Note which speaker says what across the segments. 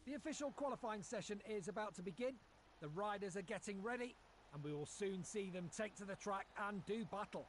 Speaker 1: The official qualifying session is about to begin. The riders are getting ready, and we will soon see them take to the track and do battle.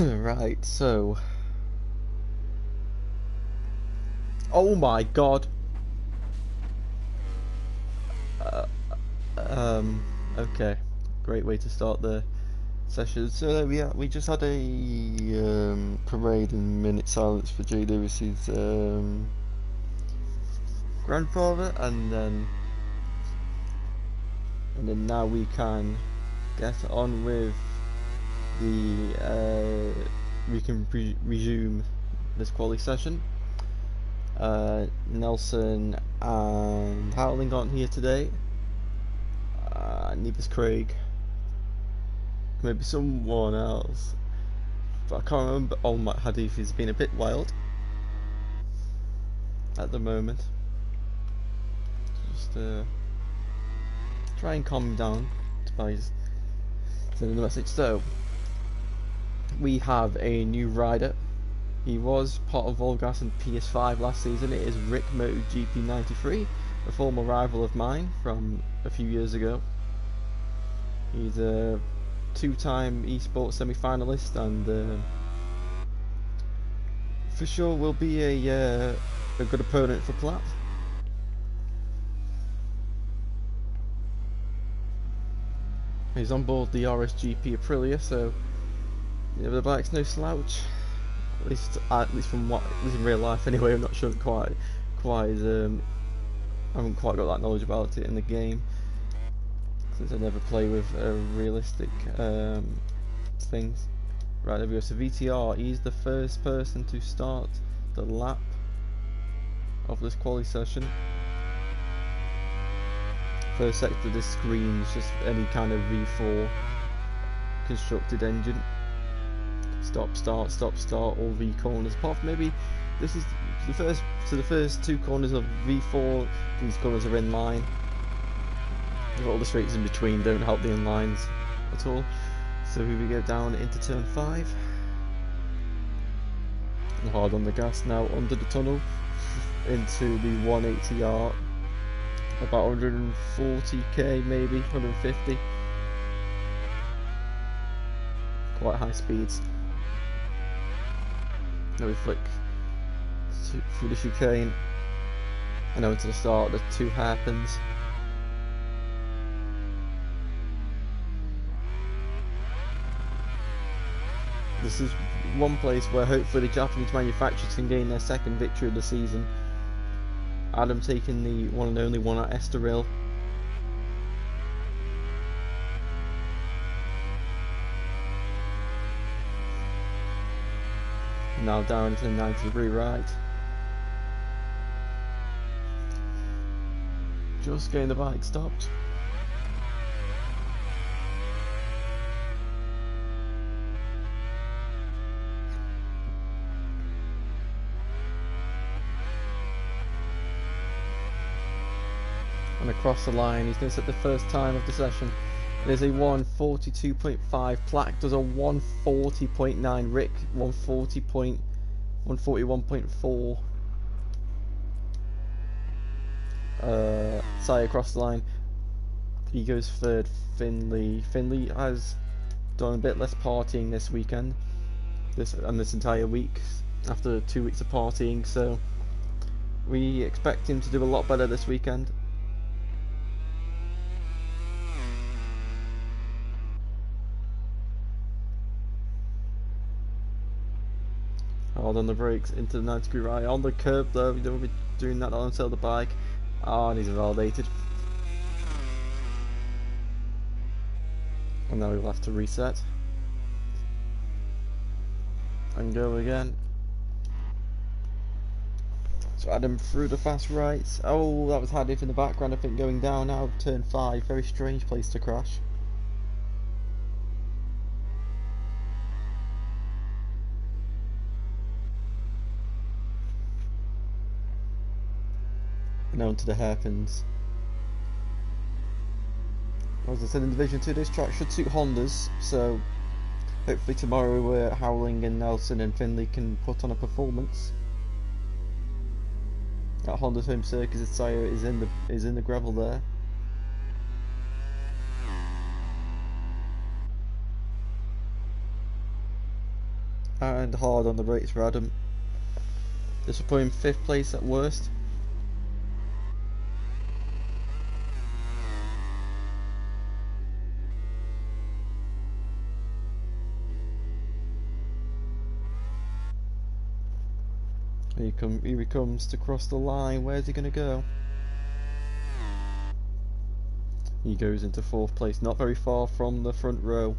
Speaker 2: Right, so... Oh my god! Okay. Great way to start the session. So yeah, we just had a parade and minute silence for Jay Lewis's grandfather, and then now we can get on with the we can resume this quali session. Nelson and Howling aren't here today. Neither's Craig. Maybe someone else, but I can't remember. Oh, my Hadith has been a bit wild at the moment. Just try and calm him down by sending the message. So we have a new rider. He was part of VollGazzRacing and PS5 last season. It is Rick MotoGP 93, a former rival of mine from a few years ago. He's a two-time esports semi-finalist, and for sure will be a good opponent for Platt. He's on board the RSGP Aprilia, so you know, the bike's no slouch. At least from what, at least in real life anyway. I'm not sure quite I haven't quite got that knowledge about it in the game, since I never play with realistic things. Right, there we go. So VTR, he's the first person to start the lap of this quali session. First sector of this screen is just any kind of V4 constructed engine. Stop, start, all V corners. Apart from maybe this is the first. So the first two corners of V4, these corners are in line. All the straights in between don't help the inlines at all. So here we go down into turn 5. And hard on the gas now under the tunnel into the 180R. About 140k, maybe 150. Quite high speeds. Now we flick through the chicane and now into the start. The 2 hairpins. This is one place where hopefully the Japanese manufacturers can gain their second victory of the season. Adam taking the one and only one at Estoril. Now down to the 90-degree right. Just getting the bike stopped. And across the line, he's going to set the first time of the session. It is a 1:42.5. Plaque does a 1:40.9. Rick 1:41.4. Sai across the line. He goes third. Finley has done a bit less partying this weekend, this entire week after 2 weeks of partying. So we expect him to do a lot better this weekend. Hard on the brakes into the 90-degree right on the curb though. We don't want to be doing that on the bike. And he's validated. And now we'll have to reset and go again. So Adam through the fast rights. Oh, that was Hadif in the background, I think, going down now of turn 5. Very strange place to crash. Now onto the hairpins. As I said in Division 2, this track should suit Hondas, so hopefully tomorrow Howling and Nelson and Finley can put on a performance. At Honda's home circuit, his tyre is in the gravel there. hard on the brakes for Adam. This will put him 5th place at worst. Here he comes to cross the line. Where's he going to go? He goes into 4th place, not very far from the front row.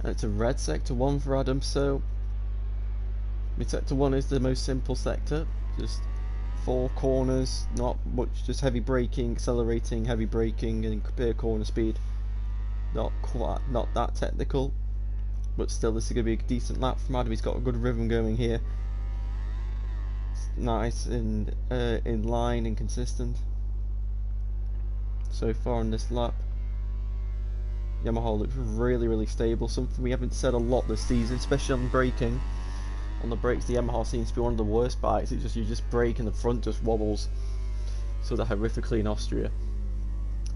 Speaker 2: It's a red sector 1 for Adam, so sector 1 is the most simple sector, just 4 corners, not much, just heavy braking, accelerating, heavy braking and clear corner speed. Not that technical, but still this is going to be a decent lap from Adam. He's got a good rhythm going here. It's nice and in line and consistent so far on this lap. Yamaha looks really stable, something we haven't said a lot this season, especially on braking. On the brakes, the Yamaha seems to be one of the worst bikes. It's just, you just brake and the front just wobbles so horrifically in Austria.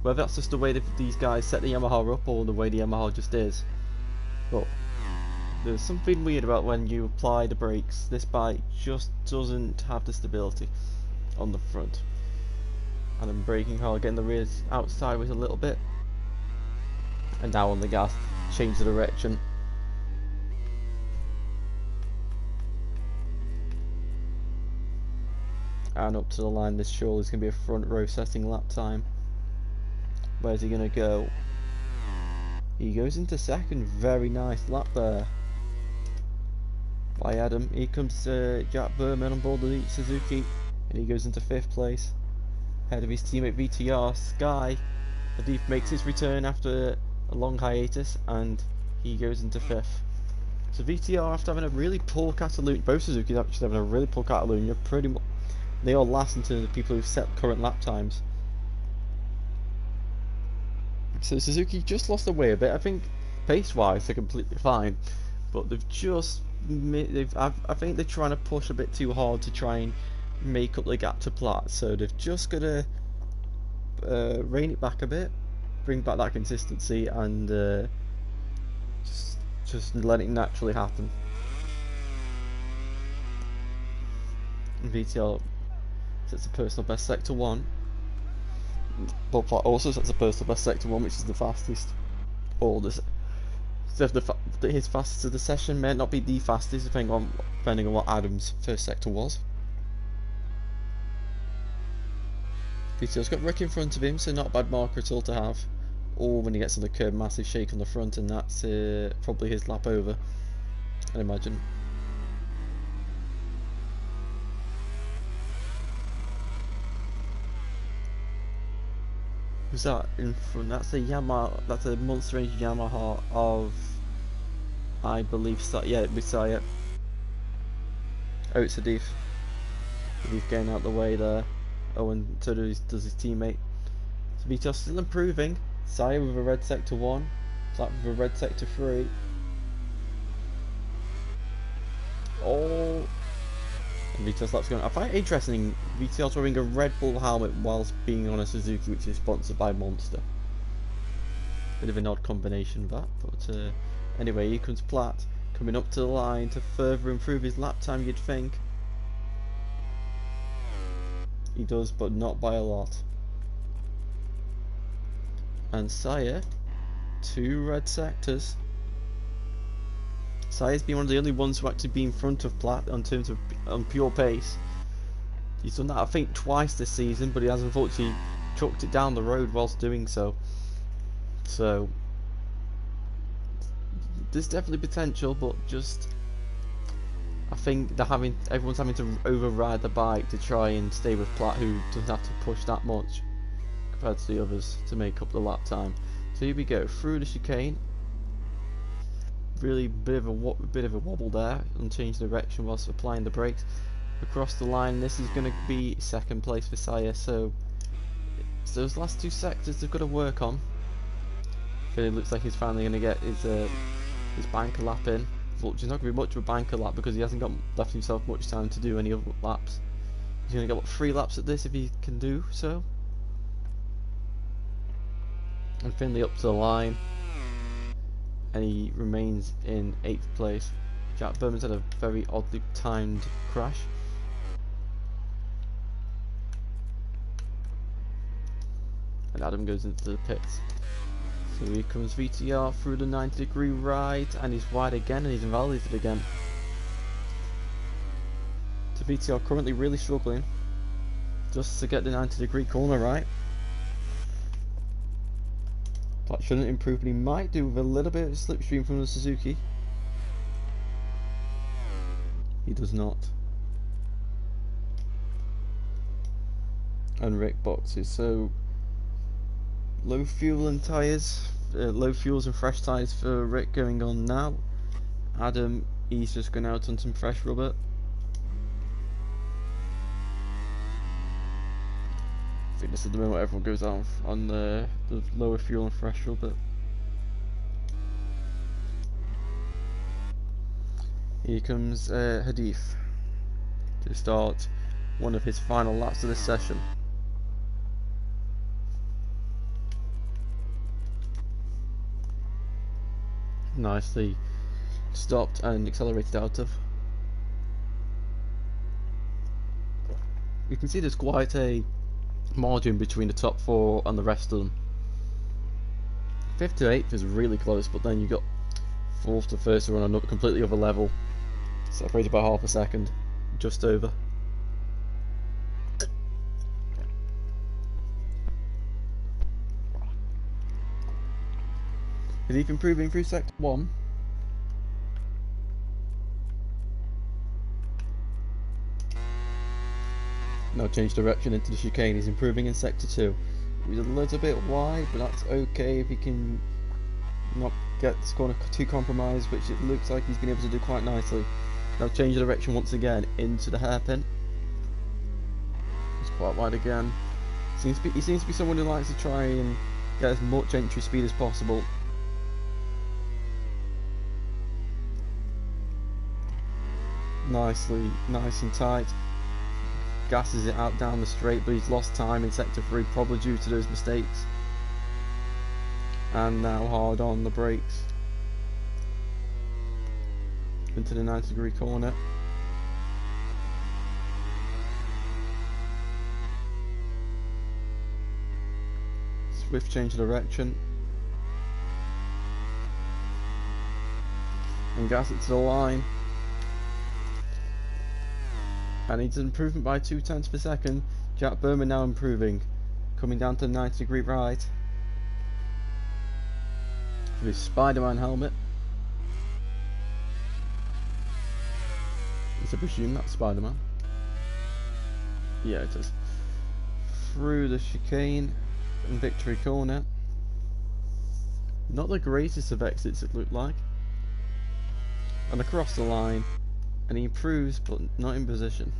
Speaker 2: Whether that's just the way that these guys set the Yamaha up or the way the Yamaha just is, but there's something weird about when you apply the brakes. This bike just doesn't have the stability on the front. And I'm braking hard, getting the rears out sideways a little bit. And now on the gas, change the direction. And up to the line, this surely is going to be a front row setting lap time. Where's he going to go? He goes into 2nd, very nice lap there by Adam. Here comes Jack Berman on board the Suzuki, and he goes into 5th place, ahead of his teammate VTR. Sky Hadif makes his return after a long hiatus, and he goes into 5th. So VTR, after having a really poor Catalunya, both Suzuki's actually having a really poor Catalunya, pretty much they all last in terms of people who've set current lap times. So Suzuki just lost their way a bit. I think pace-wise they're completely fine, but they've just I think they're trying to push a bit too hard to try and make up the gap to Platt. So they've just got to rein it back a bit, bring back that consistency, and just let it naturally happen. VTL sets a personal best sector 1, but Platt also sets a personal best sector 1, which is the fastest. Or this, so his fastest of the session may not be the fastest, depending on what Adam's first sector was. VTL's got Rick in front of him, so not a bad marker at all to have. Or when he gets on the curb, massive shake on the front, and that's probably his lap over, I imagine. Who's that in front? That's a Yamaha. That's a Monster Energy Yamaha of, I believe, yeah, Messiah. Oh, it's Hadif. Hadif getting out the way there. Oh, and so does his teammate. So VTL still improving. Saya with a red sector 1, Platt with a red sector 3. Oh, and VTL's lap's going. I find it interesting. VTL's wearing a Red Bull helmet whilst being on a Suzuki, which is sponsored by Monster. Bit of an odd combination, that. But anyway, here comes Platt coming up to the line to further improve his lap time. You'd think he does, but not by a lot. And Saya, 2 red sectors. Saya's been one of the only ones to actually be in front of Platt in terms of on pure pace. He's done that, I think, twice this season, but he has unfortunately chucked it down the road whilst doing so. So there's definitely potential, but just I think everyone's having to override the bike to try and stay with Platt, who doesn't have to push that much compared to the others to make up the lap time. So here we go through the chicane. Really bit of a wobble there, unchanged direction whilst applying the brakes. Across the line, this is going to be 2nd place for Saya, so So those last two sectors they've got to work on. It looks like he's finally going to get his banker lap in, which is not going to be much of a banker lap because he hasn't got left himself much time to do any other laps. He's going to get what, 3 laps at this if he can do so. And Finley up to the line, and he remains in 8th place. Jack Berman's had a very oddly timed crash. And Adam goes into the pits. So here comes VTR through the 90-degree right, and he's wide again, and he's invalidated again. So VTR currently really struggling just to get the 90-degree corner right. That shouldn't improve, but he might do with a little bit of slipstream from the Suzuki. He does not. And Rick boxes, so low fuel and tyres, low fuels and fresh tyres for Rick going on now. Adam, he's just going out on some fresh rubber. I think this is the moment everyone goes out on the lower fuel and fresh rubber. Here comes Hadith to start one of his final laps of this session. Nicely stopped and accelerated out of. You can see there's quite a margin between the top 4 and the rest of them. 5th to 8th is really close, but then you got 4th to 1st who are on a completely other level, separated by half a second, just over. Is he improving through sector 1? Now change direction into the chicane. He's improving in sector 2. He's a little bit wide, but that's okay if he can not get this corner too compromised, which it looks like he's been able to do quite nicely. Now change direction once again into the hairpin. He's quite wide again. He seems to be someone who likes to try and get as much entry speed as possible. Nice and tight. Gasses it out down the straight, but he's lost time in sector 3, probably due to those mistakes. And now hard on the brakes into the 90-degree corner. Swift change of direction. And gas it to the line. And he's an improvement by 0.2 per second. Jack Berman now improving, coming down to the 90-degree right with his Spider-Man helmet. I presume that's Spider-Man. Yeah, it is. Through the chicane and victory corner. Not the greatest of exits, it looked like. And across the line. And he improves, but not in position.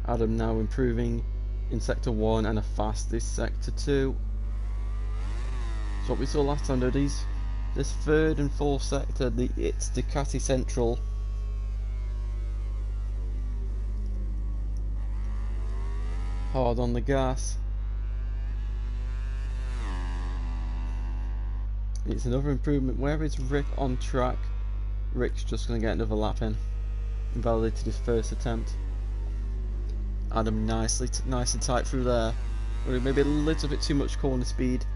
Speaker 2: Adam now improving in sector 1 and a fastest sector 2. So what we saw last time though, this 3rd and 4th sector, it's Ducati Central. Hard on the gas. It's another improvement. Where is Rick on track? Rick's just going to get another lap in. Invalidated his first attempt. Adam nice and tight through there. Maybe a little bit too much corner speed.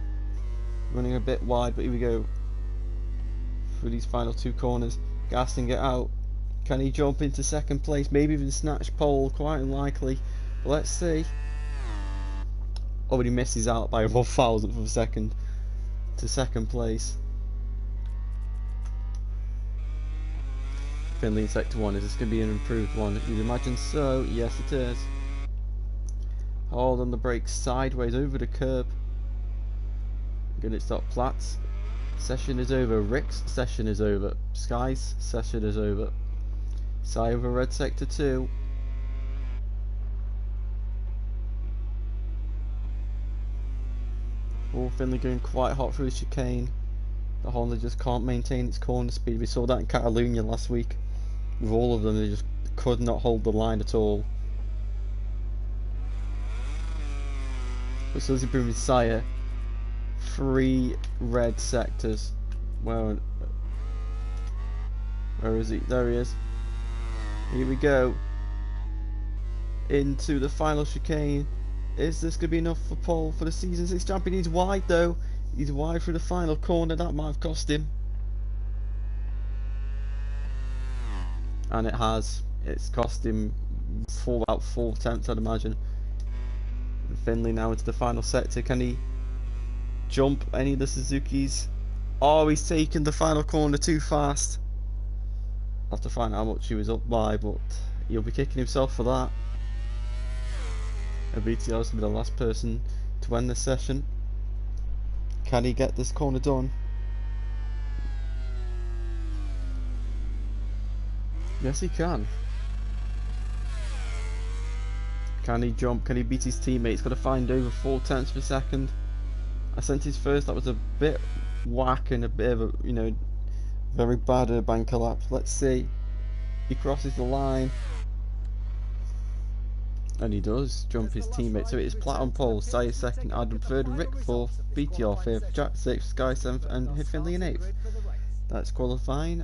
Speaker 2: Running a bit wide, but here we go. Through these final 2 corners. Gassing it out. Can he jump into 2nd place? Maybe even snatch pole. Quite unlikely. But let's see. Oh, but he misses out by 1,000th of a second to 2nd place. Finley in sector 1, is this going to be an improved one? You'd imagine so. Yes, it is. Hold on the brakes sideways over the curb. Get it stop. Platts session is over. Rick's session is over. Sky's session is over. Side over red sector 2. Oh, Finley going quite hot through the chicane. The Honda just can't maintain its corner speed. We saw that in Catalunya last week. With all of them, they just could not hold the line at all. But so he's been with Sire. 3 red sectors. Where is he? There he is. Here we go. Into the final chicane. Is this going to be enough for Paul for the Season 6 champion? He's wide though. He's wide through the final corner. That might have cost him. And it has. It's cost him about 4 tenths, I'd imagine. And Finley now into the final sector. Can he jump any of the Suzukis? Oh, he's taken the final corner too fast. I'll have to find out how much he was up by, but he'll be kicking himself for that. And VTR's will be the last person to end this session. Can he get this corner done? Yes, he can. Can he jump? Can he beat his teammate? He's got to find over 4 tenths per second. I sent his first. That was a bit whack and a bit of a, you know, very bad bank collapse. Let's see. He crosses the line. And he does jump his teammate. So it is Platt on pole, Sire second, Adam third, Rick fourth, BTR fifth, Jack sixth, Sky seventh, and Finley in eighth. That's qualifying.